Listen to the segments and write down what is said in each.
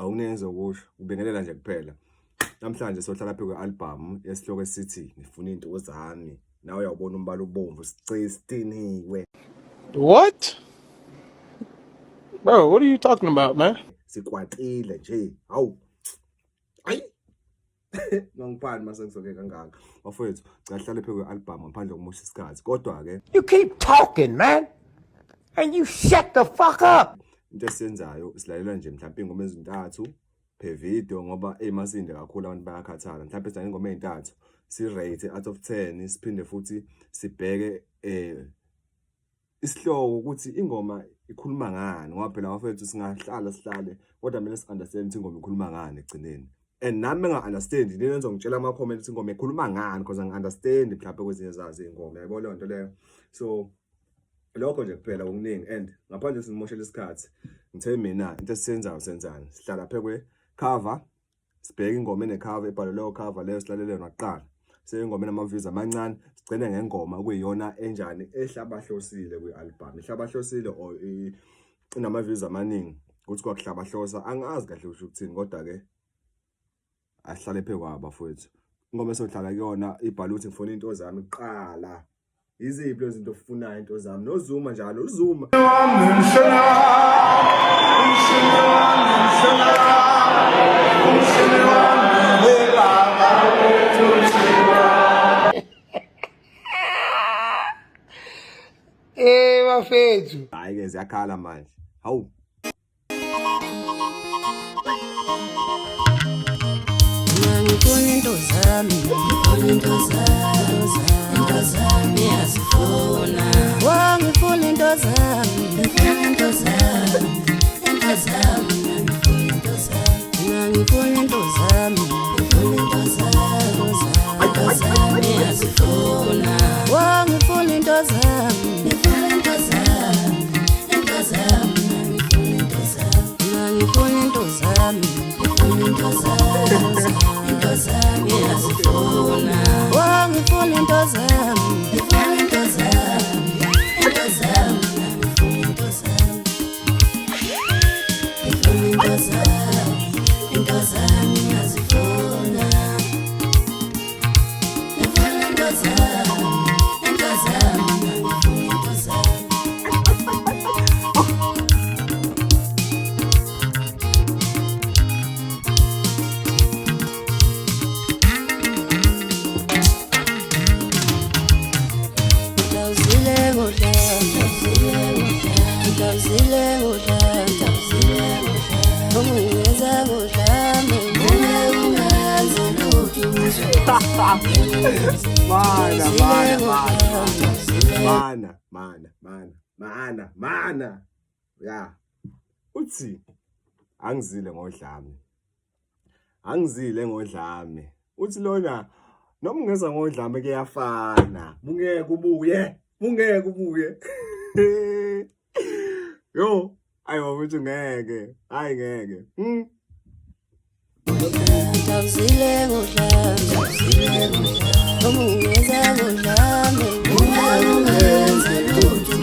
awungenza ukusho ubingelela nje kuphela. Namhlanje sohlala phe kwe-album yesihloko esithi ngifuna into zami. Nawe uyawubona umbala obomvu sicistiniwe. What? Bro, what are you talking about, man? Sikwatile nje. Hawu. Ayi. Ngangipani mase ngisoke kangaka. Bafowethu, cahlale phe kwe-album ngaphandle kokusha isikhathi. Kodwa ke You keep talking, man. And you shut the fuck up. into esiyenzayo silalela nje mhlawumbe ingoma ezintathu per video ngoba emasinde kakhulu abantu bayakhathala. Mhlawumbe senza ingoma ezintathu si rate out of 10 siphinde futhi sibheke isihloko ukuthi ingoma ikhuluma ngani ngoba phela bafethu singahlala sihlale kodwa kumele si-understand ukuthi ingoma ikhuluma ngani egcineni. And nami enga-understand yini ngizongitshela ama-comment ukuthi ingoma ikhuluma ngani because angi-understand mhlawumbe kwezinye zazo ingoma yabo leyo nto leyo. So lokho nje kuphela okuningi and ngaphandle simoshela isikhathi ngithe mina into esiyenzayo senzani sihlala phe kwe-cover sibheke ingoma ene-cover ebhalwe leyo cover leyo silalele yona kuqala seyingoma enama-views amancane sigcine ngengoma okuyiyona enjani ehlabahlosile kwi-album ihlabahlosile or inama-views amaningi ukuthi kwakuhlabahlosa angazi kahle kusho ukuthini kodwa-ke asihlale phe kwabo bafowethu ingoma esohlala kuyona ibhalwe ukuthi ngifuna into zami kuqala. Iziphi lezi zinto ofunayo into zami nozuma njalo uzuma bafethu. hayi ke ziyakhala manje hawu ngifuna into zami yazifuna wangifuna into zami ngifuna into zami yazifuna wangifuna into zami mana ya uthi angizile ngodlame uthi lona noma ungeza ngodlame kuyafana bungeke ubuye yo ayiwa ukuthi ngeke hayi ngeke ngizile ngodlame noma ungeza ngodlame ungenze lutho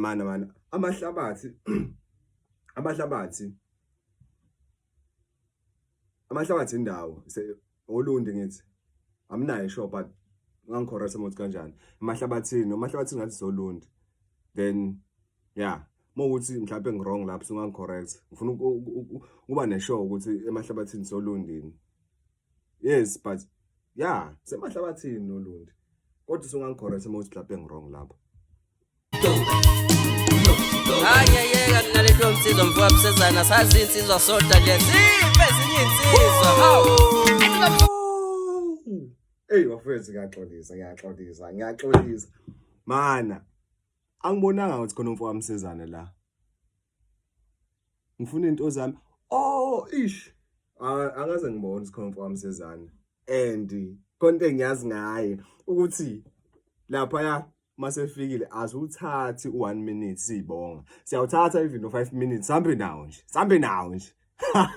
mana amahlabathi indawo olundi ngithi amnayo sure but ngangicorrect ukuthi kanjani amahlabathini ngathi zolundi then yeah mawuthi mhlawumbe ngirong lapho sungangicorrect ngifuna ukuba neshow ukuthi emahlabathini solundini yes but yeah semahlabathini nolundi kodwa sungangicorrect mawuthi mhlawumbe ngirong lapho. Ayeyeka mina le nto msizwa mvuka busezana sazi insizwa soda nje sipe ezinye insizwa hawu Hey bafowethu ngiyaxolisa. Mana, angibonanga ukuthi khona umfowami Msezane la. Ngifuna into zami. Oh, ish. Angaze ngibone ukuthi khona umfowami Msezane. And konke engiyazi ngaye ukuthi lapha ya masefikile azuthathi u1 minute sibonga. Siyawuthatha even no5 minutes. Sambe nawo nje.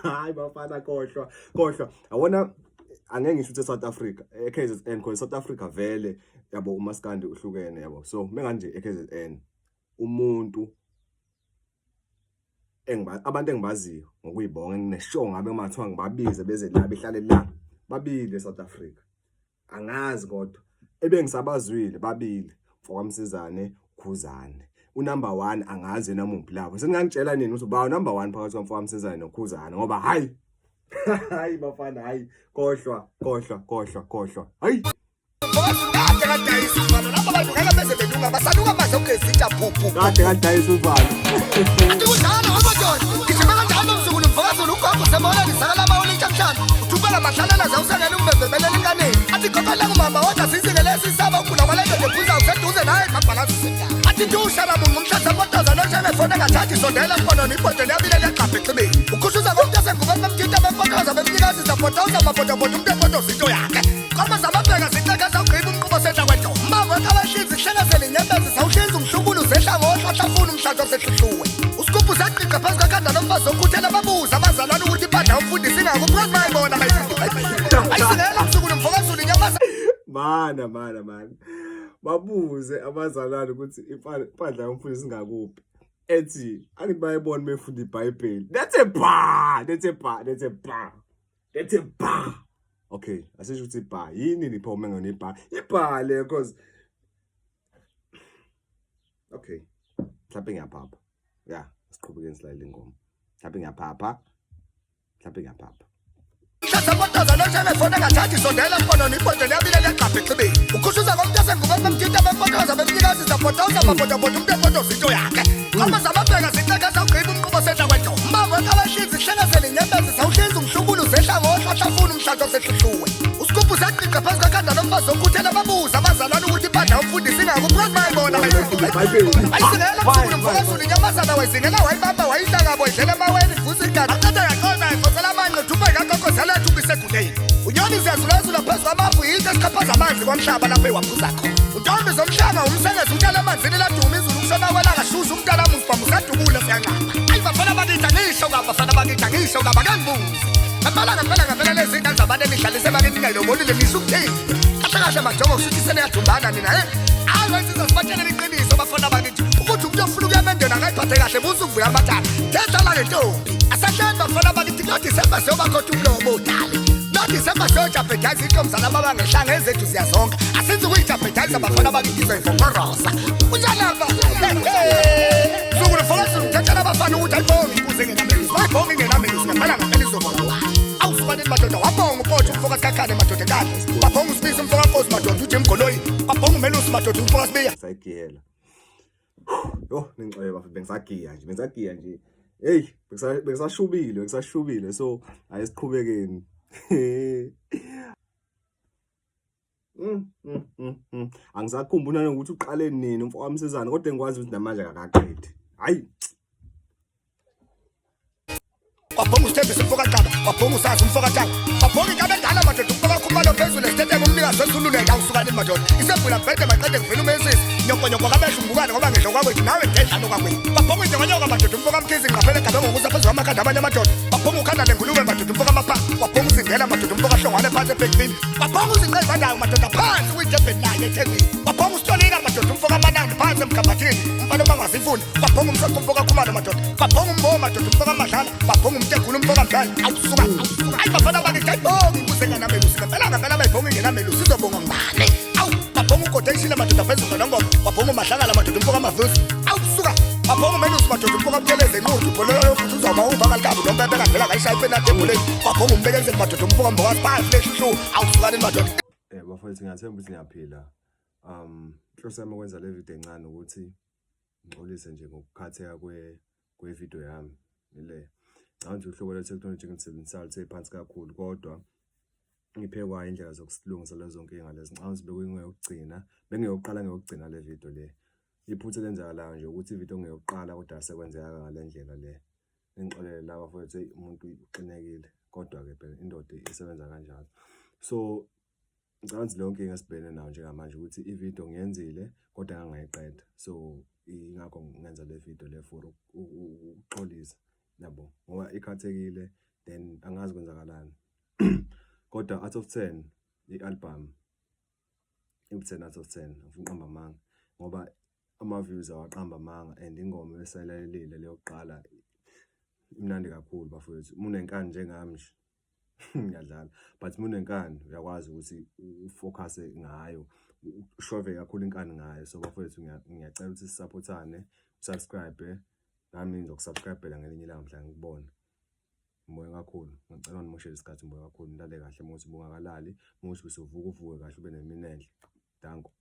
Hayi bafana khohlwa. Awona angeke ngisho ukuthi South Africa eKZN because South Africa vele yabo uMaskandi uhlukene yabo. So menganje eKZN umuntu abantu engibaziyo ngokuyibonga ngineshow ngabe mathiwa ngibabize beze la behlale la babili eSouth Africa. Angazi kodwa ebengisabazwile babili mfokamsizane Khuzane. Unumber 1 angazi noma umpilabo. Sengangitshela nini ukuthi uba number 1 phakathi kwamfokamsizane noKhuzane ngoba hayi hayi bafana hayi khohlwa hayi kade kadayisa uvalo mana babuze abazalwane ukuthi impandla yomfundisi ingakuphi ethi angithi bayibona befunda iBhayibheli that's a bar. Okay, asisho ukuthi bar yini liphome ngene bar le because okay clapping yapha yeah siqhubekeni slide ingoma clapping yapha Unyoni ziyazulazula phezu kwamafu yinto esikhaphaza amanzi kwamhlaba lapho ewaphuza khona. Untombi zomhlanga umsengezi umntana emanzini laduma izulu kushona kwelanga shushu umntana musifama usadubule siyanqaba. Ayi bafana bakithi ngisho ngaba kangibuzi. Ngempela lezi zinto zabantu enihlalise bakithi ngayilobonile ngisho ukuthini. Kahle majongo kushuthi seneyadumbana nina ayi wenziza sibatshele iqiniso bafana bakithi ukuthi umuntu ofuna ukuyamendela akayiphathe kahle buze ukuvuya amathala. Thetha le ntombi asahleni bafana bakithi lo December siyobakhoda umlomo udali. December siyojabhedaza intombazana babangehlanga ezethu siyazonga asenze ukuyijabhedaza bafana bakithi izoyivokorosa unjalapha sukulufokasi umthetshela abafana ukuthi ayibonge ikuze ngenamelusi bayibonge ngenamelusi ngempela ngempela izobonga awusubaneni madoda wabonga upotsho umfokasi kakhane madoda enkade wabonga usibisi umfokankosi madoda uJim Goloyi wabonga umelusi madoda umfokasi beya sayigiyela yo ningixoye bafana bengisagiya nje hey bengisashubile so ayisiqhubekeni angisakhumbula ukuthi uqale nini umfokamsizane kodwa ngikwazi ukuthi namanje akaqedi hayi wabonga usithembisa umfokaqaba wabonga usazi umfokaqaba wabonga inkabe endala madoda umfoka khumalo phezulu esithethe umnikazi wesululeka usukane madoda isebhula mbede maqede kuvela umesisi nyokonyoko kabesha umbukane ngoba ngehlo kwakwethu nawe ngedlalo kwakwethu wabonga injongonyoka madoda umfoka mkhizi ngaphele gabe ngokuza phezulu amakhanda amanye amadoda wabonga ukhanda lengulube madoda umfoka amapha wabonga uzingela madoda umfoka hlongwane phansi ebhekini wabonga uzinqeba ndawo madoda phansi kuyidebheni naye ethekweni wabonga usitolika madoda umfoka amanandi phansi emgabathini umfana obangazifuni wabonga umsoco umfoka khumalo madoda wabonga umbo madoda umfoka amadlala wabonga umtegula umfoka mdala awusuka ayi bafana bakithi ayibonga inkuze ngenamelusi ngempela bayibonga ngenamelusi izobonga ngibane awu wabonga ugodeshile madoda phezulu nongoma wabonga umahlangala madoda umfoka amavuzi awusuka wabonga umelusi madoda umfoka mtheleze inquthu ubholelo yofuthi uzawuma uva kalikabu lompempe ngavela ngayishaya ipenati ebholeni wabonga umbekezeli madoda umfoka mbokasi phansi lehlu awusukani madoda bafowethu ngiyathemba ukuthi ngiyaphila inhloso yami ukwenza le video encane ukuthi ngixolise nje ngokukhatheka kwe-video yami ile nje uhlobo le-technology engilisebenzisayo lithe phansi kakhulu kodwa ngiphekwa indlela zokusilungisa lezo zonke inga lezi ngicabanga bekuyingeyokugcina bengiyoqala ngiyokugcina le video le iphutha lenzakalayo nje ukuthi ivideo ngeyokuqala kodwa sekwenzeka ngalendlela le ngixolele laba mfowethu umuntu uqinekile kodwa ke phela indoda isebenza kanjalo so ngicabanga lonke ingasibhekene nayo njengamanje ukuthi ivideo ngiyenzile kodwa ngangayiqeda so ingakho ngenza le video le for ukuxolisa yabo ngoba ikhathekile then angazi kwenzakalani kodwa out of 10 i-album i-10 out of 10 uqamba amanga ngoba ama-views awaqamba amanga and ingoma esayilalelile leyokuqala imnandi kakhulu bafowethu munenkani njengami nje ngiyadlala but munenkani uyakwazi ukuthi ufocuse ngayo ushove kakhulu inkani ngayo so bafowethu ngiyacela ukuthi sisupportane subscribe nami ngizokusubscribela ngelinye ilanga mhla ngikubona Moya kakhulu ngicela ngimoshele isikhathi moya kakhulu ndale kahle muthi bungakalali muthi usuvuka uvuke kahle ube neminenhle danko